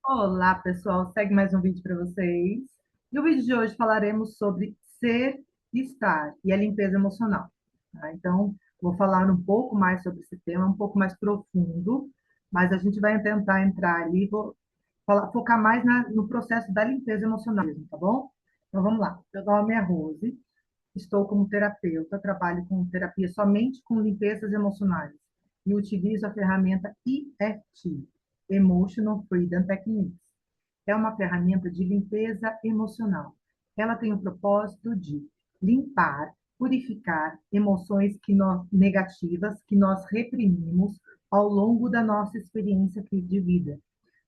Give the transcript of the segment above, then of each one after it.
Olá, pessoal. Segue mais um vídeo para vocês. No vídeo de hoje falaremos sobre ser e estar e a limpeza emocional. Tá? Então, vou falar um pouco mais sobre esse tema, um pouco mais profundo, mas a gente vai tentar entrar ali, vou focar mais no processo da limpeza emocional mesmo, tá bom? Então, vamos lá. Meu nome é Rose, estou como terapeuta, trabalho com terapia somente com limpezas emocionais e utilizo a ferramenta EFT, Emotional Freedom Techniques. É uma ferramenta de limpeza emocional. Ela tem o propósito de limpar, purificar emoções negativas que nós reprimimos ao longo da nossa experiência de vida.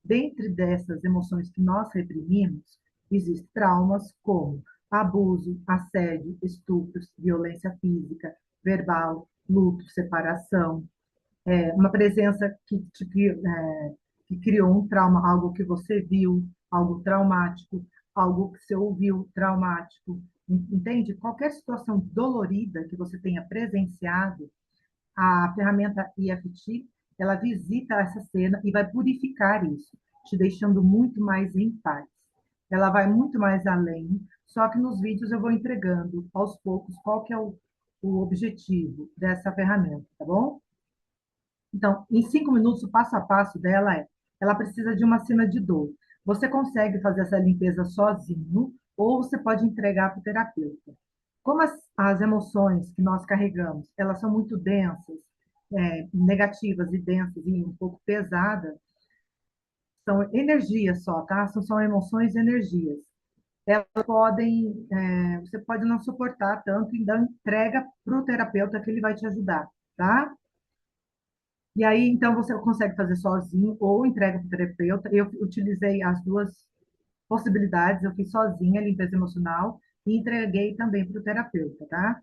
Dentre dessas emoções que nós reprimimos, existem traumas como abuso, assédio, estupros, violência física, verbal, luto, separação, uma presença que criou um trauma, algo que você viu, algo traumático, algo que você ouviu traumático, entende? Qualquer situação dolorida que você tenha presenciado, a ferramenta EFT, ela visita essa cena e vai purificar isso, te deixando muito mais em paz. Ela vai muito mais além, só que nos vídeos eu vou entregando aos poucos qual que é o objetivo dessa ferramenta, tá bom? Então, em 5 minutos, o passo a passo dela ela precisa de uma cena de dor. Você consegue fazer essa limpeza sozinho ou você pode entregar para o terapeuta. Como as emoções que nós carregamos, elas são muito densas, negativas e densas e um pouco pesadas, são energias só, tá? São emoções e energias. Elas podem, você pode não suportar tanto, então entrega para o terapeuta que ele vai te ajudar, tá? E aí, então, você consegue fazer sozinho ou entrega para o terapeuta. Eu utilizei as duas possibilidades. Eu fiz sozinha a limpeza emocional e entreguei também para o terapeuta, tá?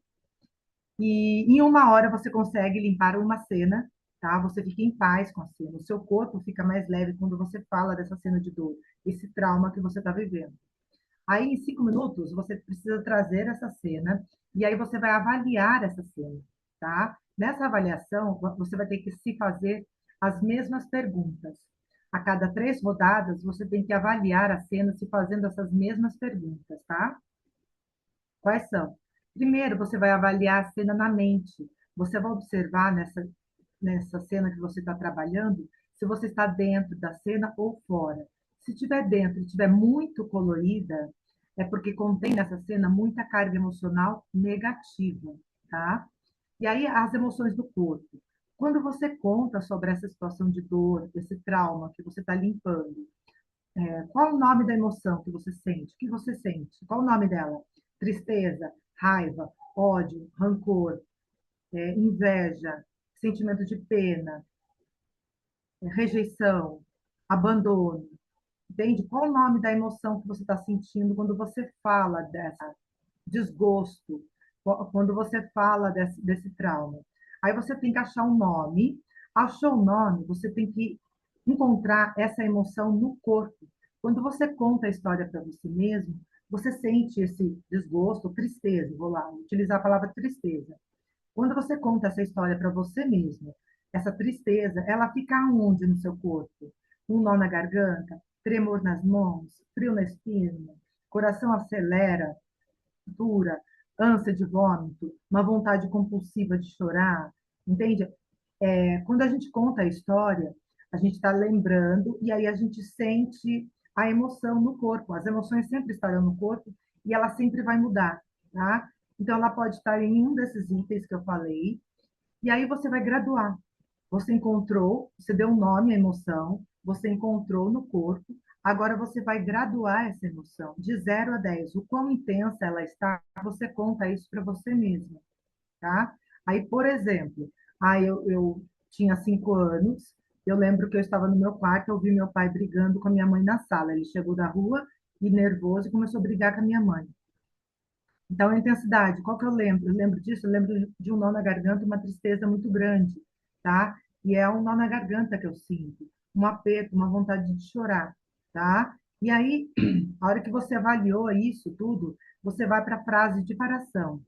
E em 1 hora você consegue limpar uma cena, tá? Você fica em paz com a cena. O seu corpo fica mais leve quando você fala dessa cena de dor, esse trauma que você está vivendo. Aí, em 5 minutos, você precisa trazer essa cena e aí você vai avaliar essa cena, tá? Nessa avaliação, você vai ter que se fazer as mesmas perguntas. A cada 3 rodadas, você tem que avaliar a cena se fazendo essas mesmas perguntas, tá? Quais são? Primeiro, você vai avaliar a cena na mente. Você vai observar nessa cena que você está trabalhando, se você está dentro da cena ou fora. Se estiver dentro e estiver muito colorida, é porque contém nessa cena muita carga emocional negativa, tá? E aí, as emoções do corpo. Quando você conta sobre essa situação de dor, esse trauma que você está limpando, qual o nome da emoção que você sente? O que você sente? Qual o nome dela? Tristeza, raiva, ódio, rancor, inveja, sentimento de pena, rejeição, abandono. Entende? Qual o nome da emoção que você está sentindo quando você fala dessa desgosto, quando você fala desse trauma? Aí você tem que achar um nome. Achou o nome, você tem que encontrar essa emoção no corpo. Quando você conta a história para você mesmo, você sente esse desgosto, tristeza, vou lá, utilizar a palavra tristeza. Quando você conta essa história para você mesmo, essa tristeza, ela fica onde no seu corpo? Um nó na garganta, tremor nas mãos, frio na espinha, coração acelera, dura, ânsia de vômito, uma vontade compulsiva de chorar, entende? Quando a gente conta a história, a gente está lembrando e aí a gente sente a emoção no corpo. As emoções sempre estarão no corpo e ela sempre vai mudar, tá? Então, ela pode estar em um desses itens que eu falei, e aí você vai graduar. Você encontrou, você deu um nome à emoção, você encontrou no corpo, agora você vai graduar essa emoção de 0 a 10. O quão intensa ela está, você conta isso para você mesmo, tá? Aí, por exemplo, eu tinha 5 anos, eu lembro que eu estava no meu quarto, eu vi meu pai brigando com a minha mãe na sala. Ele chegou da rua e nervoso e começou a brigar com a minha mãe. Então, a intensidade, qual que eu lembro? Eu lembro disso, eu lembro de um nó na garganta, uma tristeza muito grande, tá? E é um nó na garganta que eu sinto, um aperto, uma vontade de chorar, tá? E aí, a hora que você avaliou isso tudo, você vai para a frase de preparação.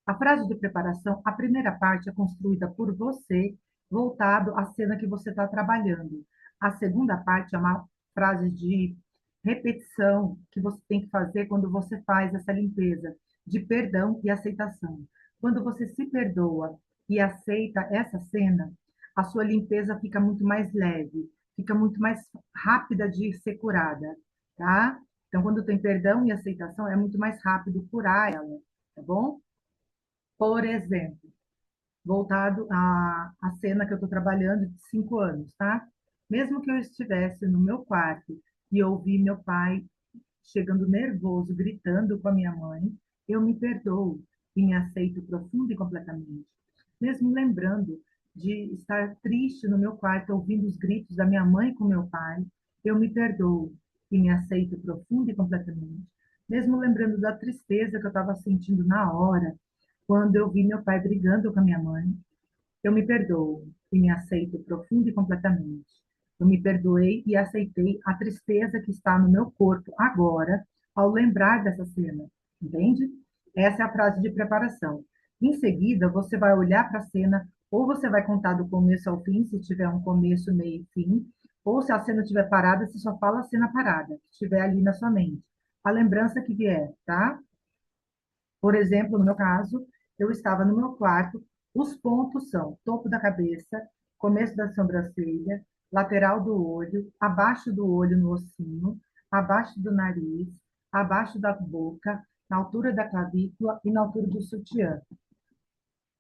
A frase de preparação, a primeira parte é construída por você, voltado à cena que você está trabalhando. A segunda parte é uma frases de repetição que você tem que fazer quando você faz essa limpeza de perdão e aceitação. Quando você se perdoa e aceita essa cena, a sua limpeza fica muito mais leve, fica muito mais rápida de ser curada, tá? Então, quando tem perdão e aceitação, é muito mais rápido curar ela, tá bom? Por exemplo, voltado à cena que eu estou trabalhando de 5 anos, tá? Mesmo que eu estivesse no meu quarto e ouvi meu pai chegando nervoso, gritando com a minha mãe, eu me perdoo e me aceito profundo e completamente. Mesmo lembrando de estar triste no meu quarto, ouvindo os gritos da minha mãe com meu pai, eu me perdoo e me aceito profundo e completamente. Mesmo lembrando da tristeza que eu estava sentindo na hora, quando eu vi meu pai brigando com a minha mãe, eu me perdoo e me aceito profundo e completamente. Eu me perdoei e aceitei a tristeza que está no meu corpo agora, ao lembrar dessa cena, entende? Essa é a frase de preparação. Em seguida, você vai olhar para a cena, ou você vai contar do começo ao fim, se tiver um começo, meio e fim, ou se a cena estiver parada, você só fala a cena parada, que estiver ali na sua mente. A lembrança que vier, tá? Por exemplo, no meu caso, eu estava no meu quarto, os pontos são topo da cabeça, começo da sobrancelha, lateral do olho, abaixo do olho no ossinho, abaixo do nariz, abaixo da boca, na altura da clavícula e na altura do sutiã.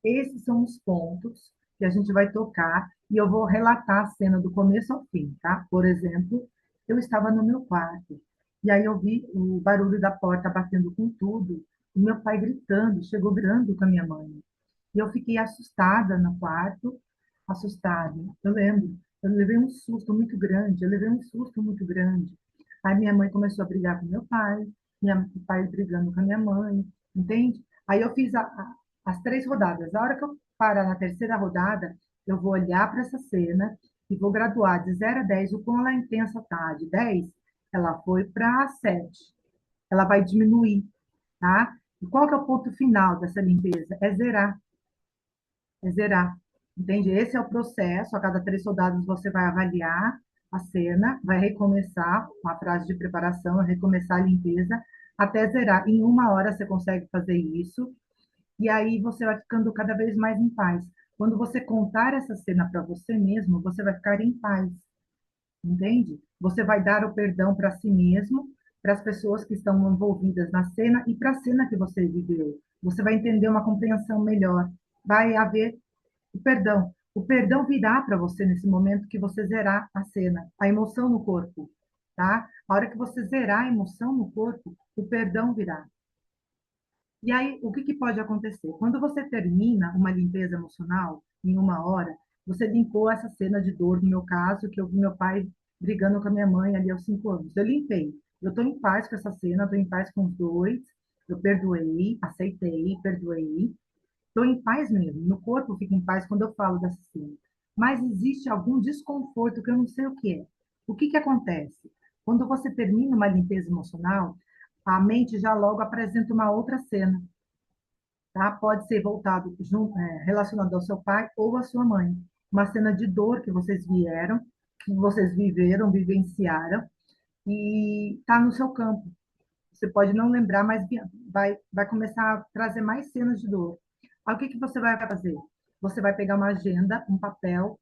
Esses são os pontos que a gente vai tocar e eu vou relatar a cena do começo ao fim, tá? Por exemplo, eu estava no meu quarto e aí eu vi o barulho da porta batendo com tudo e meu pai gritando, chegou gritando com a minha mãe. E eu fiquei assustada no quarto, assustada. Eu lembro, eu levei um susto muito grande, eu levei um susto muito grande. Aí minha mãe começou a brigar com meu pai, meu pai brigando com a minha mãe, entende? Aí eu fiz as 3 rodadas. A hora que eu parar na terceira rodada, eu vou olhar para essa cena e vou graduar de 0 a 10 o quão ela é intensa tá. De 10, ela foi para 7. Ela vai diminuir, tá? E qual que é o ponto final dessa limpeza? É zerar. É zerar. Entende? Esse é o processo. A cada 3 rodadas você vai avaliar a cena, vai recomeçar com a frase de preparação, recomeçar a limpeza, até zerar. Em 1 hora você consegue fazer isso, e aí você vai ficando cada vez mais em paz. Quando você contar essa cena para você mesmo, você vai ficar em paz, entende? Você vai dar o perdão para si mesmo, para as pessoas que estão envolvidas na cena e para a cena que você viveu. Você vai entender uma compreensão melhor. Vai haver o perdão. O perdão virá para você nesse momento que você zerar a cena, a emoção no corpo, tá? A hora que você zerar a emoção no corpo, o perdão virá. E aí, o que que pode acontecer? Quando você termina uma limpeza emocional, em 1 hora, você limpou essa cena de dor, no meu caso, que eu vi meu pai brigando com a minha mãe ali aos 5 anos. Eu limpei. Eu estou em paz com essa cena, estou em paz com os dois. Eu perdoei, aceitei, perdoei. Estou em paz mesmo. Meu corpo fica em paz quando eu falo dessa cena. Mas existe algum desconforto que eu não sei o que é. O que que acontece? Quando você termina uma limpeza emocional, a mente já logo apresenta uma outra cena, tá? Pode ser voltado relacionado ao seu pai ou à sua mãe. Uma cena de dor que vocês vieram, que vocês viveram, vivenciaram, e está no seu campo. Você pode não lembrar, mas vai começar a trazer mais cenas de dor. Aí o que que você vai fazer? Você vai pegar uma agenda, um papel,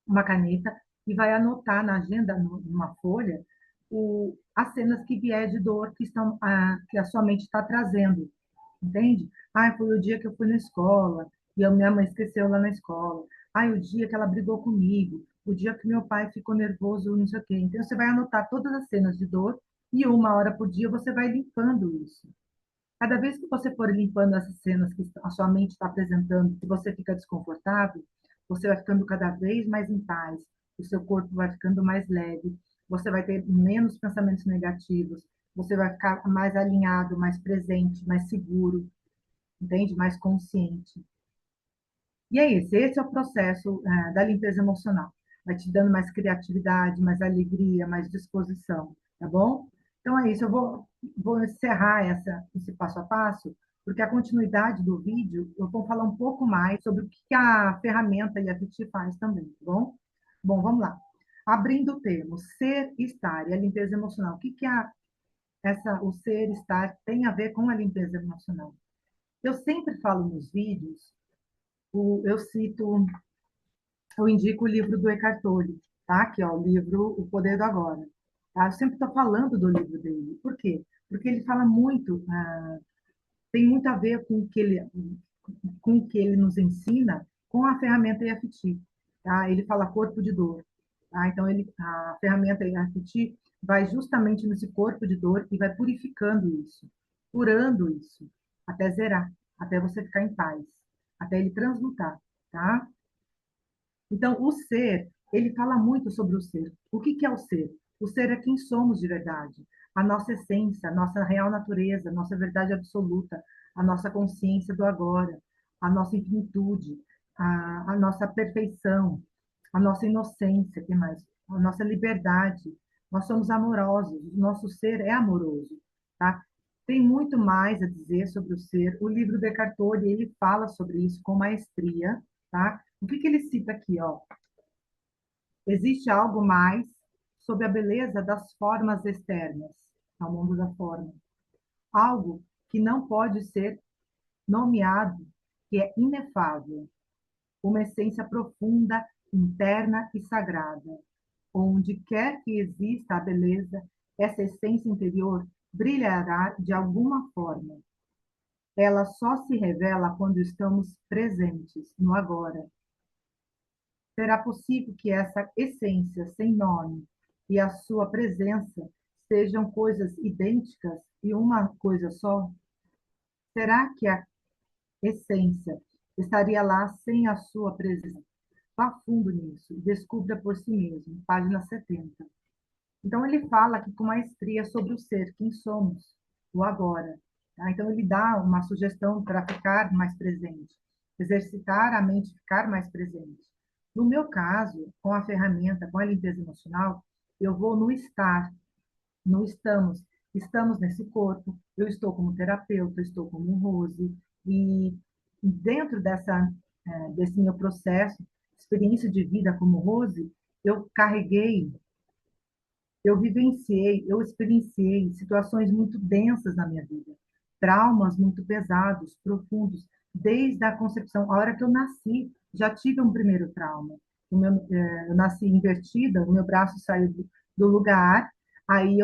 uma caneta e vai anotar na agenda, numa folha, as cenas que vier de dor que a sua mente está trazendo, entende? Ah, foi o dia que eu fui na escola e a minha mãe esqueceu lá na escola. Ah, o dia que ela brigou comigo, o dia que meu pai ficou nervoso, não sei o quê. Então, você vai anotar todas as cenas de dor e 1 hora por dia você vai limpando isso. Cada vez que você for limpando essas cenas que a sua mente está apresentando, que você fica desconfortável, você vai ficando cada vez mais em paz, o seu corpo vai ficando mais leve, você vai ter menos pensamentos negativos, você vai ficar mais alinhado, mais presente, mais seguro, entende? Mais consciente. E é isso, esse é o processo, da limpeza emocional. Vai te dando mais criatividade, mais alegria, mais disposição, tá bom? Então é isso, vou encerrar esse passo a passo, porque a continuidade do vídeo, eu vou falar um pouco mais sobre o que a ferramenta e a Fiti faz também, tá bom? Bom, vamos lá. Abrindo o termo ser, estar e a limpeza emocional, o que que o ser, estar tem a ver com a limpeza emocional? Eu sempre falo nos vídeos, eu cito, eu indico o livro do Eckhart Tolle, tá? Que é o livro O Poder do Agora. Tá? Eu sempre estou falando do livro dele. Por quê? Porque ele fala muito, tem muito a ver com o que ele nos ensina com a ferramenta EFT. Tá? Ele fala corpo de dor. Tá? Então, a ferramenta EFT vai justamente nesse corpo de dor e vai purificando isso, curando isso, até zerar, até você ficar em paz, até ele transmutar. Tá? Então, o ser, ele fala muito sobre o ser. O que que é o ser? O ser é quem somos de verdade, a nossa essência, a nossa real natureza, a nossa verdade absoluta, a nossa consciência do agora, a nossa infinitude, a nossa perfeição, a nossa inocência, que mais? A nossa liberdade. Nós somos amorosos, o nosso ser é amoroso, tá? Tem muito mais a dizer sobre o ser. O livro de Eckhart Tolle, ele fala sobre isso com maestria, tá? O que que ele cita aqui, ó? Existe algo mais sobre a beleza das formas externas, ao mundo da forma. Algo que não pode ser nomeado, que é inefável. Uma essência profunda, interna e sagrada. Onde quer que exista a beleza, essa essência interior brilhará de alguma forma. Ela só se revela quando estamos presentes no agora. Será possível que essa essência sem nome e a sua presença sejam coisas idênticas e uma coisa só? Será que a essência estaria lá sem a sua presença? Vá fundo nisso e descubra por si mesmo. Página 70. Então, ele fala aqui com maestria sobre o ser, quem somos, o agora. Tá? Então, ele dá uma sugestão para ficar mais presente, exercitar a mente, ficar mais presente. No meu caso, com a ferramenta, com a limpeza emocional, eu vou no estar, no estamos. Estamos nesse corpo, eu estou como terapeuta, eu estou como Rose, e dentro desse meu processo, experiência de vida como Rose, eu carreguei eu experienciei situações muito densas na minha vida, traumas muito pesados, profundos, desde a concepção. A hora que eu nasci, já tive um primeiro trauma. Eu nasci invertida, o meu braço saiu do lugar, aí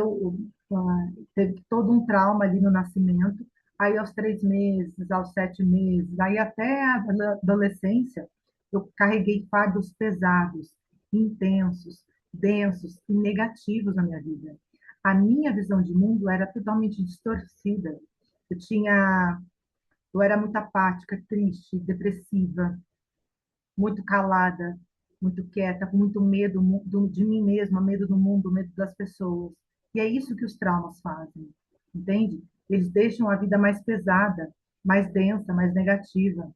teve todo um trauma ali no nascimento. Aí, aos 3 meses, aos 7 meses, aí até a adolescência, eu carreguei fardos pesados, intensos, densos e negativos na minha vida. A minha visão de mundo era totalmente distorcida. Eu tinha, eu era muito apática, triste, depressiva, muito calada, muito quieta, com muito medo de mim mesma, medo do mundo, medo das pessoas. E é isso que os traumas fazem, entende? Eles deixam a vida mais pesada, mais densa, mais negativa,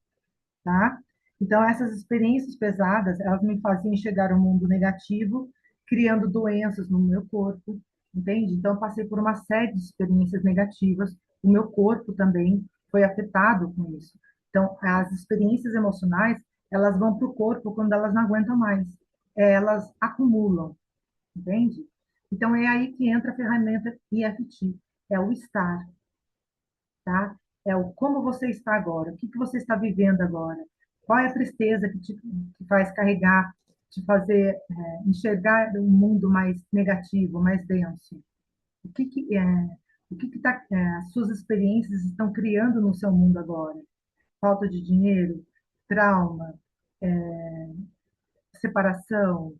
tá? Então, essas experiências pesadas, elas me faziam enxergar o mundo negativo, criando doenças no meu corpo, entende? Então, eu passei por uma série de experiências negativas, o meu corpo também foi afetado com isso. Então, as experiências emocionais, elas vão para o corpo quando elas não aguentam mais. Elas acumulam, entende? Então, é aí que entra a ferramenta EFT, é o estar, tá? É o como você está agora, o que que você está vivendo agora, qual é a tristeza que faz carregar, te fazer enxergar um mundo mais negativo, mais denso. As suas experiências estão criando no seu mundo agora? Falta de dinheiro, trauma, separação,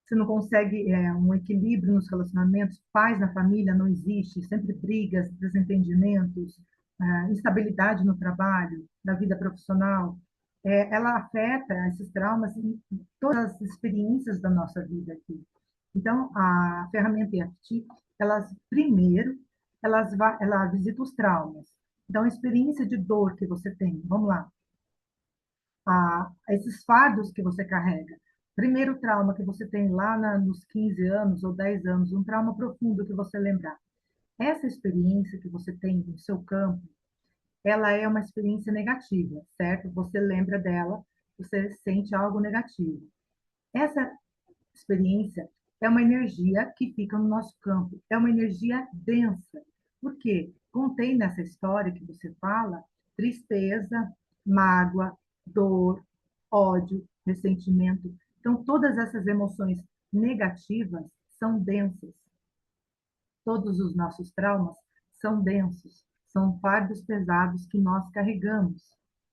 você não consegue um equilíbrio nos relacionamentos, paz na família não existe, sempre brigas, desentendimentos, instabilidade no trabalho, na vida profissional. Ela afeta esses traumas em todas as experiências da nossa vida aqui. Então, a ferramenta EFT, primeiro, ela visita os traumas. Então, a experiência de dor que você tem, vamos lá, a esses fardos que você carrega. Primeiro trauma que você tem lá nos 15 anos ou 10 anos, um trauma profundo que você lembrar. Essa experiência que você tem no seu campo, ela é uma experiência negativa, certo? Você lembra dela, você sente algo negativo. Essa experiência é uma energia que fica no nosso campo, é uma energia densa. Por quê? Contém nessa história que você fala tristeza, mágoa, dor, ódio, ressentimento. Então, todas essas emoções negativas são densas. Todos os nossos traumas são densos, são fardos pesados que nós carregamos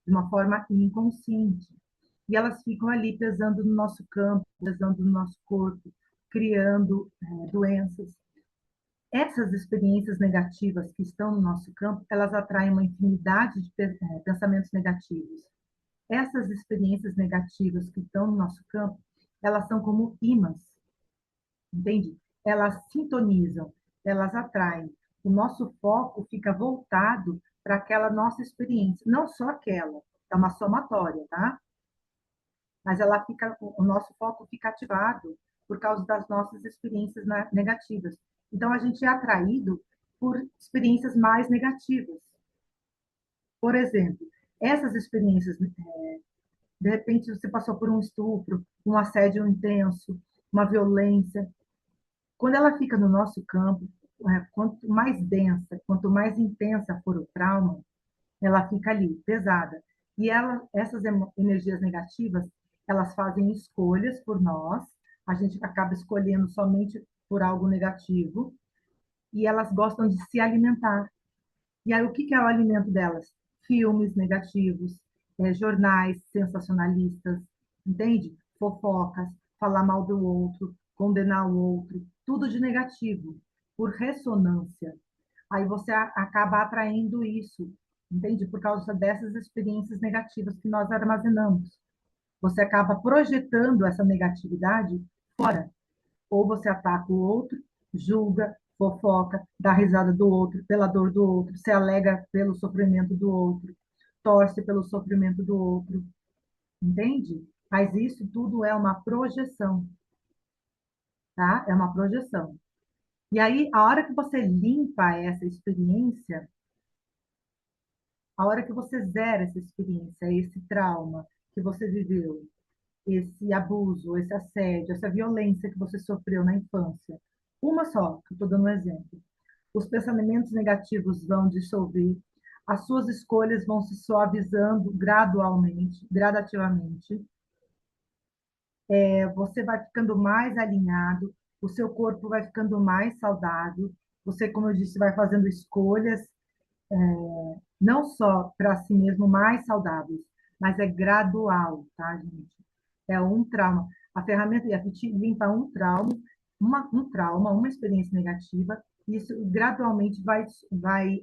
de uma forma inconsciente. E elas ficam ali pesando no nosso campo, pesando no nosso corpo, criando doenças. Essas experiências negativas que estão no nosso campo, elas atraem uma infinidade de pensamentos negativos. Essas experiências negativas que estão no nosso campo, elas são como imãs, entende? Elas sintonizam, elas atraem. O nosso foco fica voltado para aquela nossa experiência, não só aquela, é uma somatória, tá? Mas ela fica, o nosso foco fica ativado por causa das nossas experiências negativas. Então a gente é atraído por experiências mais negativas. Por exemplo, essas experiências, de repente você passou por um estupro, um assédio intenso, uma violência. Quando ela fica no nosso campo, quanto mais densa, quanto mais intensa for o trauma, ela fica ali, pesada. E essas energias negativas, elas fazem escolhas por nós, a gente acaba escolhendo somente por algo negativo, e elas gostam de se alimentar. E aí, o que é o alimento delas? Filmes negativos, jornais sensacionalistas, entende? Fofocas, falar mal do outro, condenar o outro, tudo de negativo, por ressonância. Aí você acaba atraindo isso, entende? Por causa dessas experiências negativas que nós armazenamos. Você acaba projetando essa negatividade fora. Ou você ataca o outro, julga, fofoca, dá risada do outro, pela dor do outro, se alega pelo sofrimento do outro, torce pelo sofrimento do outro, entende? Mas isso tudo é uma projeção, tá? É uma projeção. E aí, a hora que você limpa essa experiência, a hora que você zera essa experiência, esse trauma que você viveu, esse abuso, esse assédio, essa violência que você sofreu na infância, uma só, que eu estou dando um exemplo, os pensamentos negativos vão dissolver, as suas escolhas vão se suavizando gradualmente, gradativamente, você vai ficando mais alinhado, o seu corpo vai ficando mais saudável, você, como eu disse, vai fazendo escolhas não só para si mesmo mais saudáveis, mas é gradual, tá, gente? É um trauma. A ferramenta IFT limpa um trauma, uma experiência negativa, e isso gradualmente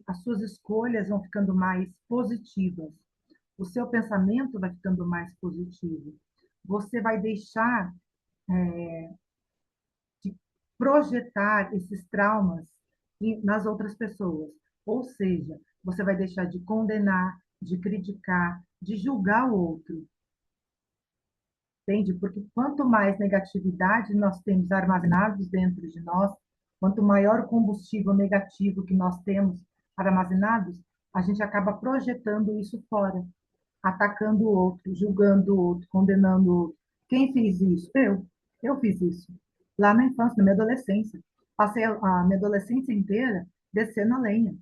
as suas escolhas vão ficando mais positivas. O seu pensamento vai ficando mais positivo. Você vai deixar de projetar esses traumas nas outras pessoas. Ou seja, você vai deixar de condenar, de criticar, de julgar o outro. Entende? Porque quanto mais negatividade nós temos armazenados dentro de nós, quanto maior o combustível negativo que nós temos armazenados, a gente acaba projetando isso fora, atacando o outro, julgando o outro, condenando o outro. Quem fez isso? Eu. Eu fiz isso. Lá na infância, na minha adolescência. Passei a minha adolescência inteira descendo a lenha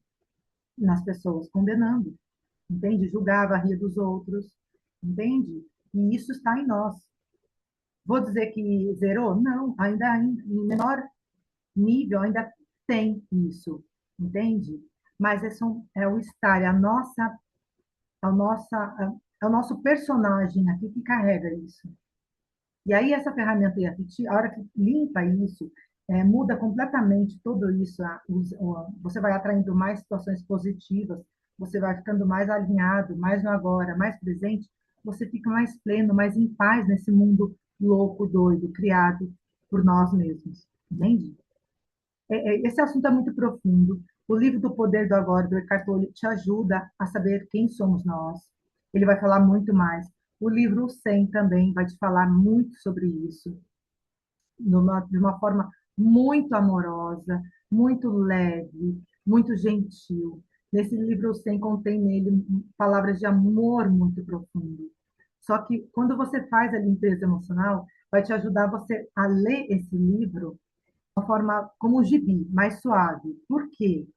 nas pessoas, condenando. Entende? Julgava, ria dos outros. Entende? E isso está em nós. Vou dizer que zerou? Não, ainda em menor nível ainda tem isso, entende? Mas é o estar, é o nosso personagem aqui que carrega isso. E aí essa ferramenta EFT, a hora que limpa isso, muda completamente tudo isso. Você vai atraindo mais situações positivas, você vai ficando mais alinhado, mais no agora, mais presente, você fica mais pleno, mais em paz nesse mundo louco, doido, criado por nós mesmos. Entende? Esse assunto é muito profundo. O livro do Poder do Agora, do Eckhart Tolle, te ajuda a saber quem somos nós. Ele vai falar muito mais. O livro 100 também vai te falar muito sobre isso, de uma forma muito amorosa, muito leve, muito gentil. Nesse livro 100 contém nele palavras de amor muito profundo. Só que quando você faz a limpeza emocional, vai te ajudar você a ler esse livro de uma forma como um gibi, mais suave. Por quê?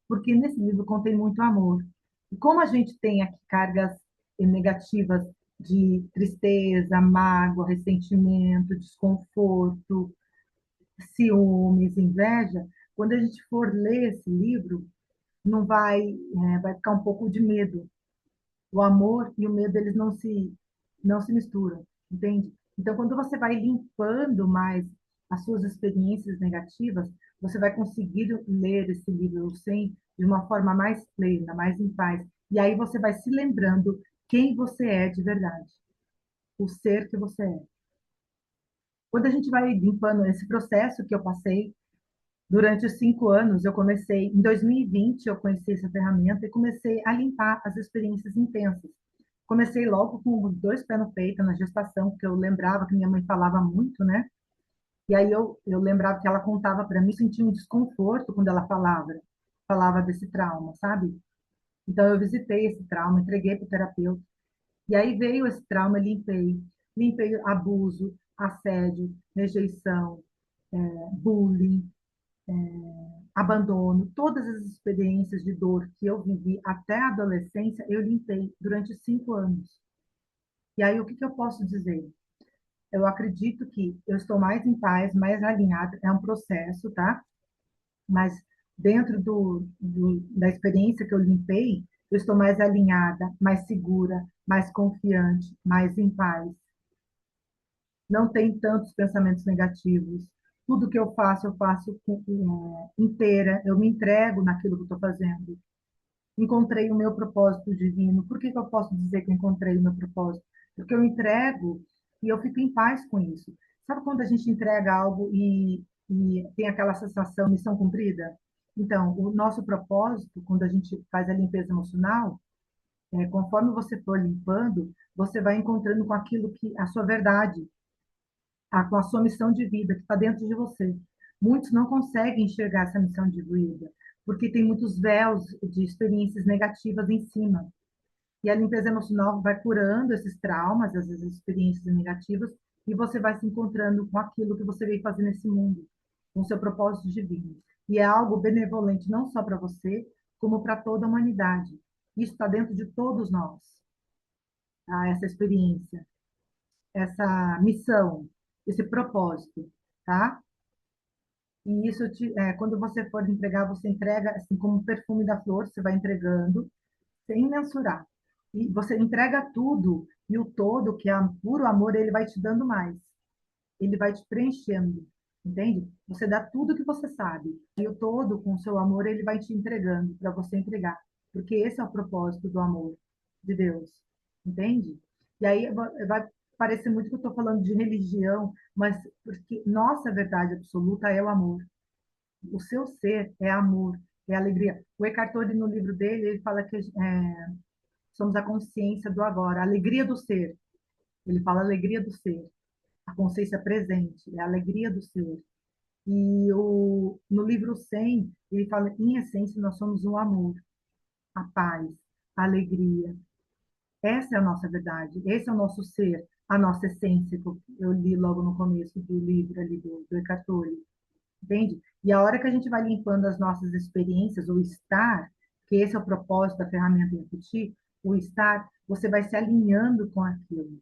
Porque nesse livro contém muito amor. E como a gente tem aqui cargas negativas de tristeza, mágoa, ressentimento, desconforto, ciúmes, inveja, quando a gente for ler esse livro, não vai, vai ficar um pouco de medo. O amor e o medo, eles não se misturam, entende? Então, quando você vai limpando mais as suas experiências negativas, você vai conseguir ler esse livro sem de uma forma mais plena, mais em paz. E aí você vai se lembrando quem você é de verdade, o ser que você é. Quando a gente vai limpando esse processo que eu passei durante os 5 anos, eu comecei, em 2020, eu conheci essa ferramenta e comecei a limpar as experiências intensas. Comecei logo com 2 pés no peito na gestação, porque eu lembrava que minha mãe falava muito, né? E aí eu lembrava que ela contava para mim, sentia um desconforto quando ela falava desse trauma, sabe? Então eu visitei esse trauma, entreguei para o terapeuta. E aí veio esse trauma, limpei abuso, assédio, rejeição, bullying, abandono, todas as experiências de dor que eu vivi até a adolescência, eu limpei durante 5 anos. E aí, o que que eu posso dizer? Eu acredito que eu estou mais em paz, mais alinhada, é um processo, tá? Mas dentro da experiência que eu limpei, eu estou mais alinhada, mais segura, mais confiante, mais em paz. Não tem tantos pensamentos negativos. Tudo que eu faço inteira, eu me entrego naquilo que eu estou fazendo. Encontrei o meu propósito divino. Por que que eu posso dizer que encontrei o meu propósito? Porque eu entrego e eu fico em paz com isso. Sabe quando a gente entrega algo e tem aquela sensação, missão cumprida? Então, o nosso propósito, quando a gente faz a limpeza emocional, conforme você for limpando, você vai encontrando com aquilo que, a sua verdade, com a sua missão de vida que está dentro de você. Muitos não conseguem enxergar essa missão de vida, porque tem muitos véus de experiências negativas em cima. E a limpeza emocional vai curando esses traumas, essas experiências negativas, e você vai se encontrando com aquilo que você veio fazer nesse mundo, com o seu propósito divino. E é algo benevolente não só para você, como para toda a humanidade. Isso está dentro de todos nós, tá? Essa experiência, essa missão, esse propósito, tá? E isso, quando você for entregar, você entrega assim como o perfume da flor, você vai entregando sem mensurar. E você entrega tudo, e o todo, que é puro amor, ele vai te dando mais. Ele vai te preenchendo, entende? Você dá tudo que você sabe, e o todo, com o seu amor, ele vai te entregando para você entregar. Porque esse é o propósito do amor de Deus, entende? E aí vai parecer muito que eu estou falando de religião, mas porque nossa verdade absoluta é o amor. O seu ser é amor, é alegria. O Eckhart Tolle, no livro dele, ele fala que somos a consciência do agora, a alegria do ser. Ele fala alegria do ser, a consciência presente, é a alegria do ser. E no livro 100, ele fala, em essência, nós somos o amor, a paz, a alegria. Essa é a nossa verdade, esse é o nosso ser, a nossa essência, que eu li logo no começo do livro ali do Eckhart Tolle. Entende? E a hora que a gente vai limpando as nossas experiências, o estar, que esse é o propósito da ferramenta Intuitive, o estar, você vai se alinhando com aquilo.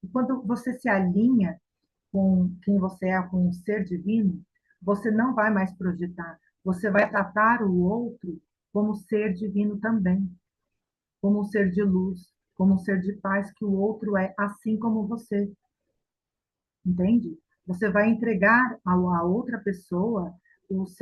E quando você se alinha com quem você é, com o ser divino, você não vai mais projetar. Você vai tratar o outro como ser divino também, como um ser de luz, como um ser de paz, que o outro é assim como você. Entende? Você vai entregar a outra pessoa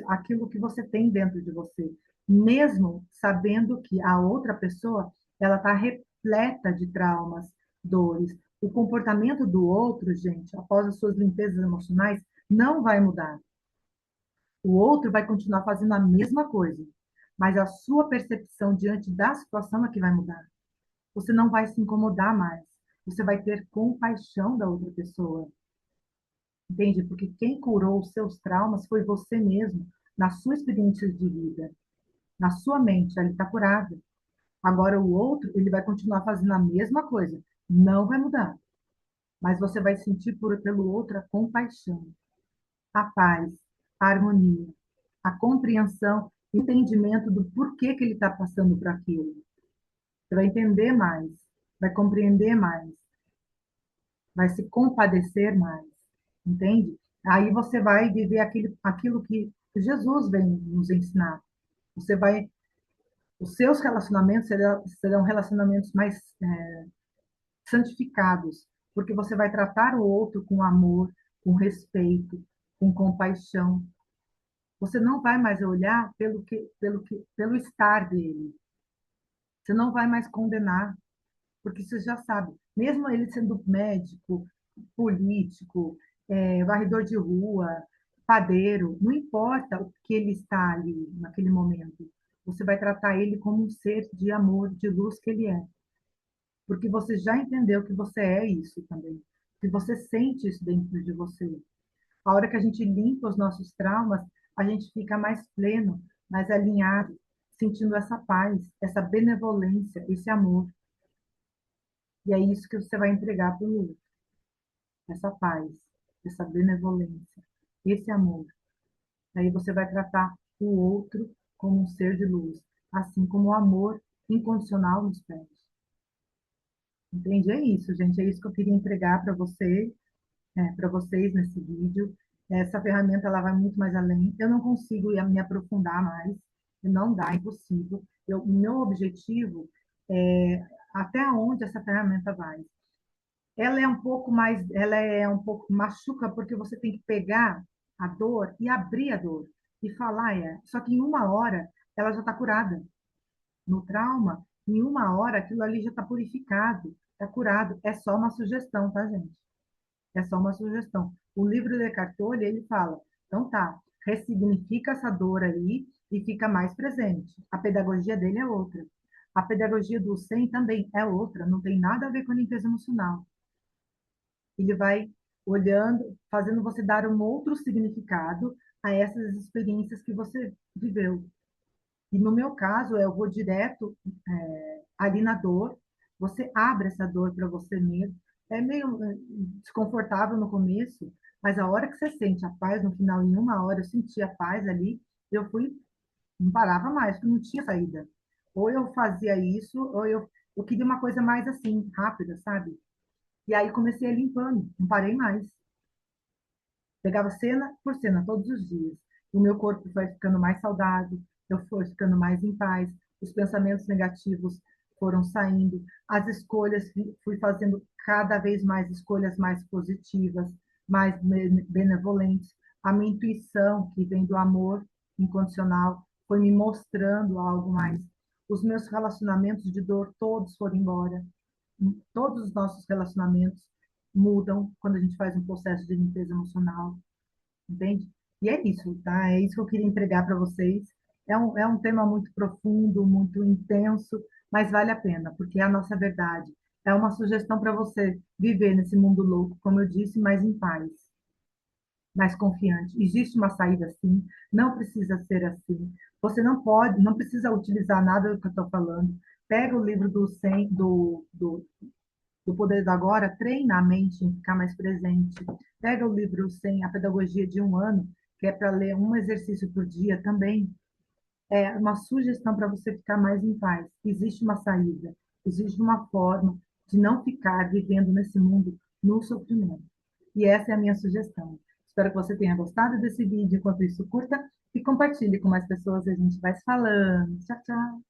aquilo que você tem dentro de você, mesmo sabendo que a outra pessoa ela está repleta de traumas, dores. O comportamento do outro, gente, após as suas limpezas emocionais, não vai mudar. O outro vai continuar fazendo a mesma coisa, mas a sua percepção diante da situação é que vai mudar. Você não vai se incomodar mais. Você vai ter compaixão da outra pessoa. Entende? Porque quem curou os seus traumas foi você mesmo, na sua experiência de vida, na sua mente, ele está curado. Agora o outro, ele vai continuar fazendo a mesma coisa, Não vai mudar, mas você vai sentir pelo outro a compaixão, a paz, a harmonia, a compreensão, entendimento do porquê que ele está passando por aquilo. Você vai entender mais, vai compreender mais, vai se compadecer mais, entende? Aí você vai viver aquilo que Jesus vem nos ensinar. Você vai, os seus relacionamentos serão relacionamentos mais santificados, porque você vai tratar o outro com amor, com respeito, com compaixão. Você não vai mais olhar pelo estar dele. Você não vai mais condenar, porque você já sabe, mesmo ele sendo médico, político, varredor de rua, padeiro, não importa o que ele está ali naquele momento. Você vai tratar ele como um ser de amor, de luz que ele é, porque você já entendeu que você é isso também, que você sente isso dentro de você. A hora que a gente limpa os nossos traumas, a gente fica mais pleno, mais alinhado, sentindo essa paz, essa benevolência, esse amor. E é isso que você vai entregar para o outro, essa paz, essa benevolência, esse amor. Aí você vai tratar o outro como um ser de luz, assim como o amor incondicional nos pede. Entende? É isso, gente. É isso que eu queria entregar para vocês nesse vídeo. Essa ferramenta ela vai muito mais além. Eu não consigo me aprofundar mais, não dá, é impossível. O meu objetivo é até onde essa ferramenta vai. Ela é um pouco machuca porque você tem que pegar a dor e abrir a dor e falar, só que em uma hora ela já está curada. No trauma, em uma hora aquilo ali já está purificado, está curado. É só uma sugestão, tá, gente? É só uma sugestão. O livro de Eckhart Tolle, ele fala, então tá, ressignifica essa dor aí e fica mais presente. A pedagogia dele é outra. A pedagogia do Sen também é outra, não tem nada a ver com a limpeza emocional. Ele vai olhando, fazendo você dar um outro significado a essas experiências que você viveu. E no meu caso, eu vou direto ali na dor, você abre essa dor para você mesmo. É meio desconfortável no começo, mas a hora que você sente a paz, no final, em uma hora, eu senti a paz ali, eu fui, não parava mais, porque não tinha saída. Ou eu fazia isso, eu queria uma coisa mais assim, rápida, sabe? E aí comecei a limpando, não parei mais. Pegava cena por cena, todos os dias. O meu corpo foi ficando mais saudável, eu fui ficando mais em paz, os pensamentos negativos foram saindo, as escolhas, fui fazendo cada vez mais escolhas mais positivas, mais benevolentes. A minha intuição, que vem do amor incondicional, foi me mostrando algo mais. Os meus relacionamentos de dor todos foram embora. Todos os nossos relacionamentos mudam quando a gente faz um processo de limpeza emocional, entende? E é isso, tá? É isso que eu queria entregar para vocês. É um tema muito profundo, muito intenso, mas vale a pena, porque é a nossa verdade. É uma sugestão para você viver nesse mundo louco, como eu disse, mais em paz, mais confiante. Existe uma saída sim, não precisa ser assim. Você não pode, não precisa utilizar nada do que eu estou falando. Pega o livro do Poder do Agora, treina a mente em ficar mais presente. Pega o livro sem a pedagogia de um ano, que é para ler um exercício por dia também. É uma sugestão para você ficar mais em paz. Existe uma saída, existe uma forma de não ficar vivendo nesse mundo no sofrimento. E essa é a minha sugestão. Espero que você tenha gostado desse vídeo. Enquanto isso, curta e compartilhe com mais pessoas. A gente vai se falando. Tchau, tchau.